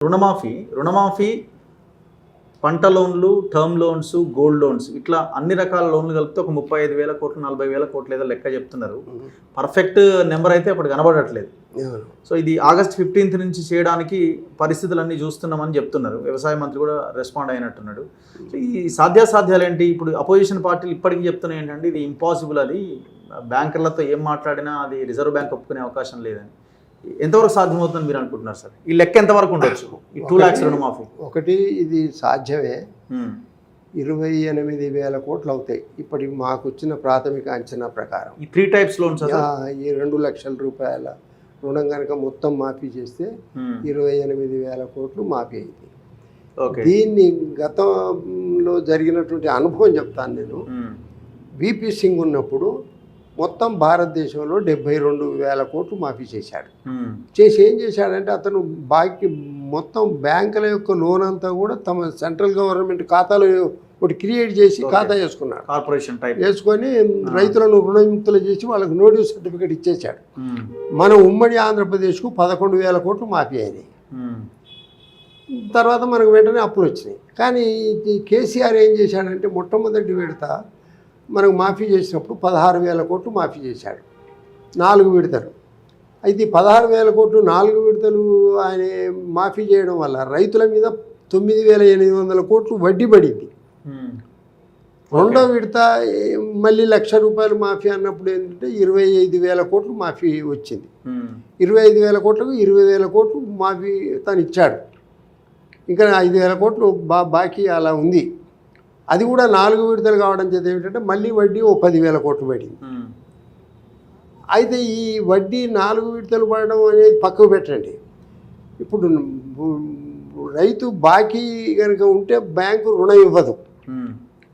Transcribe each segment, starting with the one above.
రుణమాఫీ పంట లోన్లు, టర్మ్ లోన్స్, గోల్డ్ లోన్స్ ఇట్లా అన్ని రకాల లోన్లు కలిపితే ఒక 35,000 కోట్లు 40,000 కోట్లు ఏదో లెక్క చెప్తున్నారు. పర్ఫెక్ట్ నెంబర్ అయితే అప్పుడు కనబడట్లేదు. సో ఇది ఆగస్ట్ 15th నుంచి చేయడానికి పరిస్థితులన్నీ చూస్తున్నామని చెప్తున్నారు. వ్యవసాయ మంత్రి కూడా రెస్పాండ్ అయినట్టున్నాడు. సో ఈ సాధ్యాసాధ్యాలు ఏంటి? ఇప్పుడు అపోజిషన్ పార్టీలు ఇప్పటికీ చెప్తున్నాయి ఏంటంటే ఇది ఇంపాసిబుల్, అది బ్యాంకర్లతో ఏం మాట్లాడినా అది రిజర్వ్ బ్యాంక్ ఒప్పుకునే అవకాశం లేదని. ఎంతవరకు సాధ్యమవుతుందని మీరు అనుకుంటున్నారు సార్? ఈ లెక్క ఎంతవరకు ఉండొచ్చు? 2 lakhs రుణమాఫీ ఒకటి ఇది సాధ్యమే. 28,000 కోట్లు అవుతాయి ఇప్పటి మాకు వచ్చిన ప్రాథమిక అంచనా ప్రకారం. ఈ 3 types లోన్స్ ఈ 2 లక్షల రూపాయల రుణం కనుక మొత్తం మాఫీ చేస్తే 28,000 కోట్లు మాఫీ అయింది. దీన్ని గతంలో జరిగినటువంటి అనుభవం చెప్తాను నేను. విపి సింగ్ ఉన్నప్పుడు మొత్తం భారతదేశంలో 72,000 కోట్లు మాఫీ చేశాడు. చేసి ఏం చేశాడంటే అతను బాకీ మొత్తం బ్యాంకుల యొక్క లోన్ అంతా కూడా తమ సెంట్రల్ గవర్నమెంట్ ఖాతాలో ఒకటి క్రియేట్ చేసి ఖాతా వేసుకున్నాడు. కార్పొరేషన్ టైప్ వేసుకొని రైతులను రుణముక్తులు చేసి వాళ్ళకి నోటీస్ సర్టిఫికేట్ ఇచ్చేశాడు. మన ఉమ్మడి ఆంధ్రప్రదేశ్కు 11,000 కోట్లు మాఫీ అయినాయి. తర్వాత మనకు వెంటనే అప్పులు వచ్చినాయి. కానీ కేసీఆర్ ఏం చేశాడంటే మొట్టమొదటి విడత మనకు మాఫీ చేసినప్పుడు 16,000 కోట్లు మాఫీ చేశాడు, 4 విడతలు. అయితే 16,000 కోట్లు 4 విడతలు ఆయన మాఫీ చేయడం వల్ల రైతుల మీద 9,800 కోట్లు వడ్డీ పడింది. రెండో విడత మళ్ళీ 1,00,000 రూపాయలు మాఫీ అన్నప్పుడు ఏంటంటే 25,000 కోట్లు మాఫీ వచ్చింది. 25,000 కోట్లకు 20,000 కోట్లు మాఫీ తను ఇచ్చాడు. ఇంకా 5,000 కోట్లు బాకీ అలా ఉంది. అది కూడా 4 విడతలు కావడం చేత ఏమిటంటే మళ్ళీ వడ్డీ 10,000 కోట్లు పడింది. అయితే ఈ వడ్డీ 4 విడతలు పడడం అనేది పక్కకు పెట్టండి. ఇప్పుడు రైతు బాకీ కనుక ఉంటే బ్యాంకు రుణం ఇవ్వదు.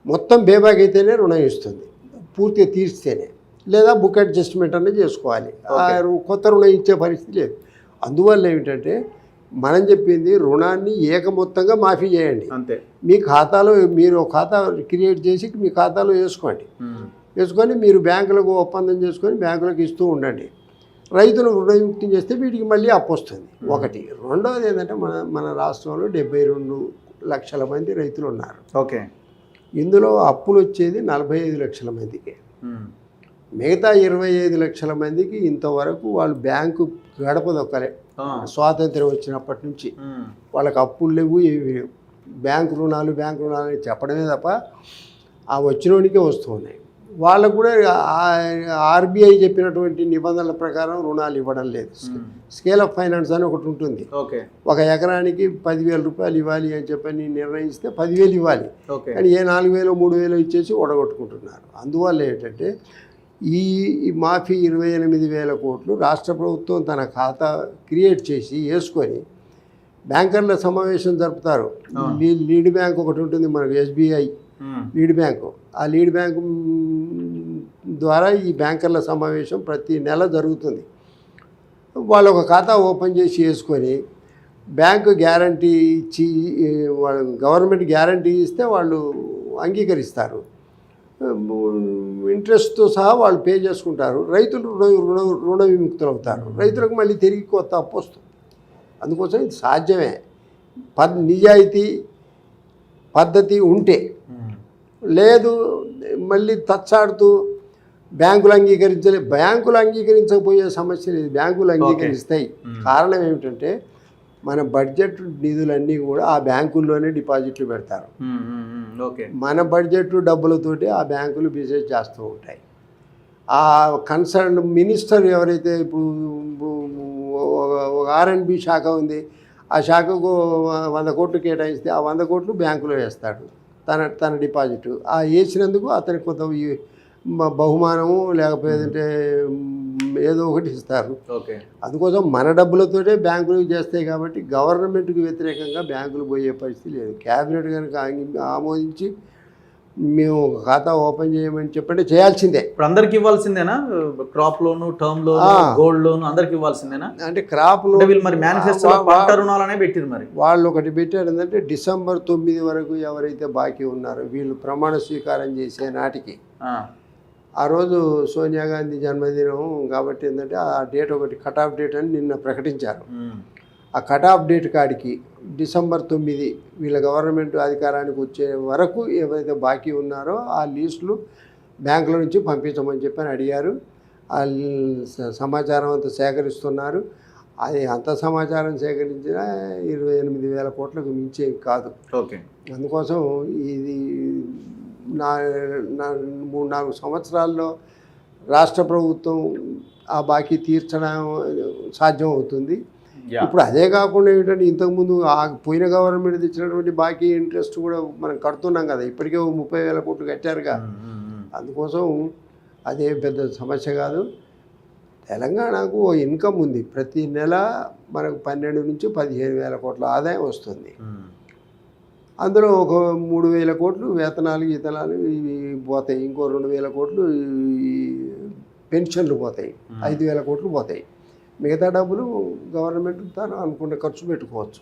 మొత్తం బేబాకి అయితేనే రుణం ఇస్తుంది, పూర్తిగా తీర్స్తేనే, లేదా బుక్ అడ్జస్ట్మెంట్ అనేది చేసుకోవాలి. కొత్త రుణం ఇచ్చే పరిస్థితి లేదు. అందువల్ల ఏమిటంటే మనం చెప్పింది రుణాన్ని ఏకమొత్తంగా మాఫీ చేయండి. అంతే. మీ ఖాతాలో మీరు ఒక ఖాతా క్రియేట్ చేసి మీ ఖాతాలో వేసుకోండి. వేసుకొని మీరు బ్యాంకులకు ఒప్పందం చేసుకొని బ్యాంకులకు ఇస్తూ ఉండండి. రైతులు రుణముక్తి చేస్తే వీటికి మళ్ళీ అప్పు వస్తుంది. ఒకటి. రెండవది ఏంటంటే మన రాష్ట్రంలో 72 లక్షల మంది రైతులు ఉన్నారు. ఓకే. ఇందులో అప్పులు వచ్చేది 45 లక్షల మందికి. మిగతా 25 లక్షల మందికి ఇంతవరకు వాళ్ళు బ్యాంకు గడప దొక్కలే. స్వాతంత్ర్యం వచ్చినప్పటి నుంచి వాళ్ళకి అప్పులు లేవు, ఏవి లేవు. బ్యాంకు రుణాలు అని చెప్పడమే తప్ప ఆ వచ్చినోనికే వస్తూ ఉన్నాయి. వాళ్ళకు కూడా ఆర్బీఐ చెప్పినటువంటి నిబంధనల ప్రకారం రుణాలు ఇవ్వడం లేదు. స్కేల్ ఆఫ్ ఫైనాన్స్ అని ఒకటి ఉంటుంది. ఒక ఎకరానికి 10,000 రూపాయలు ఇవ్వాలి అని చెప్పని నిర్ణయిస్తే 10,000 ఇవ్వాలి. కానీ 4,000 3,000 ఇచ్చేసి ఓడగొట్టుకుంటున్నారు. అందువల్ల ఏంటంటే ఈ మాఫీ 28,000 కోట్లు రాష్ట్ర ప్రభుత్వం తన ఖాతా క్రియేట్ చేసి వేసుకొని బ్యాంకర్ల సమావేశం జరుపుతారు. లీడ్ బ్యాంక్ ఒకటి ఉంటుంది మనకు, ఎస్బీఐ లీడ్ బ్యాంకు. ఆ లీడ్ బ్యాంకు ద్వారా ఈ బ్యాంకర్ల సమావేశం ప్రతి నెల జరుగుతుంది. వాళ్ళు ఒక ఖాతా ఓపెన్ చేసి వేసుకొని బ్యాంకు గ్యారంటీ ఇచ్చి వాళ్ళు గవర్నమెంట్ గ్యారంటీ ఇస్తే వాళ్ళు అంగీకరిస్తారు. ఇంట్రెస్ట్తో సహా వాళ్ళు పే చేసుకుంటారు. రైతులు రుణ విముక్తులు అవుతారు. రైతులకు మళ్ళీ తిరిగి కొత్త అప్పు వస్తుంది. అందుకోసం ఇది సాధ్యమే. నిజాయితీ పద్ధతి ఉంటే. లేదు మళ్ళీ తచ్చాడుతూ బ్యాంకులు అంగీకరించకపోయే సమస్య లేదు. బ్యాంకులు అంగీకరిస్తాయి. కారణం ఏమిటంటే మన బడ్జెట్ నిధులన్నీ కూడా ఆ బ్యాంకుల్లోనే డిపాజిట్లు పెడతారు. మన బడ్జెట్ డబ్బులతోటి ఆ బ్యాంకులు బిజినెస్ చేస్తూ ఉంటాయి. ఆ కన్సర్న్ మినిస్టర్ ఎవరైతే ఇప్పుడు ఒక R&B శాఖ ఉంది, ఆ శాఖకు 100 కోట్లు కేటాయిస్తే ఆ 100 కోట్లు బ్యాంకులో వేస్తాడు తన డిపాజిట్. ఆ వేసినందుకు అతనికి కొంత బహుమానము లేకపోతే ఏదో ఒకటి ఇస్తారు. అందుకోసం మన డబ్బులతోటే బ్యాంకులు చేస్తాయి. కాబట్టి గవర్నమెంట్కి వ్యతిరేకంగా బ్యాంకులు పోయే పరిస్థితి లేదు. క్యాబినెట్ కనుక ఆమోదించి మేము ఖాతా ఓపెన్ చేయమని చెప్పంటే చేయాల్సిందే. ఇప్పుడు అందరికి ఇవ్వాల్సిందేనా? Crop loan, term loan, gold loan అందరికి ఇవ్వాల్సిందేనా? అంటే క్రాప్ లోన్ మరి మేనిఫెస్టోలో పంట రుణాలనే పెట్టారు. మరి వాళ్ళు ఒకటి పెట్టారు ఏంటంటే డిసెంబర్ 9 వరకు ఎవరైతే బాకీ ఉన్నారో వీళ్ళు ప్రమాణ స్వీకారం చేసే నాటికి, ఆ రోజు సోనియా గాంధీ జన్మదినం కాబట్టి ఏంటంటే ఆ డేట్ ఒకటి కట్ ఆఫ్ డేట్ అని నిన్న ప్రకటించారు. ఆ కట్ ఆఫ్ డేట్ కాడికి డిసెంబర్ 9 వీళ్ళ గవర్నమెంట్ అధికారానికి వచ్చే వరకు ఏవైతే బాకీ ఉన్నారో ఆ లీస్టులు బ్యాంకుల నుంచి పంపించమని చెప్పని అడిగారు. ఆ సమాచారం అంతా సేకరిస్తున్నారు. అది అంత సమాచారం సేకరించిన 28,000 కోట్లకు మించే కాదు. ఓకే. అందుకోసం ఇది 3-4 సంవత్సరాల్లో రాష్ట్ర ప్రభుత్వం ఆ బాకీ తీర్చడం సాధ్యం అవుతుంది. ఇప్పుడు అదే కాకుండా ఏంటంటే ఇంతకుముందు ఆ పోయిన గవర్నమెంట్ తెచ్చినటువంటి బాకీ ఇంట్రెస్ట్ కూడా మనం కడుతున్నాం కదా, ఇప్పటికే 30,000 కోట్లు కట్టారుగా. అందుకోసం అదే పెద్ద సమస్య కాదు. తెలంగాణకు ఇన్కమ్ ఉంది, ప్రతి నెల మనకు 12 నుంచి 15,000 కోట్ల ఆదాయం వస్తుంది. అందులో ఒక 3,000 కోట్లు వేతనాలు గీతనాలు ఇవి పోతాయి, ఇంకో 2,000 కోట్లు ఈ పెన్షన్లు పోతాయి, 5,000 కోట్లు పోతాయి. మిగతా డబ్బులు గవర్నమెంట్ తను అనుకున్న ఖర్చు పెట్టుకోవచ్చు.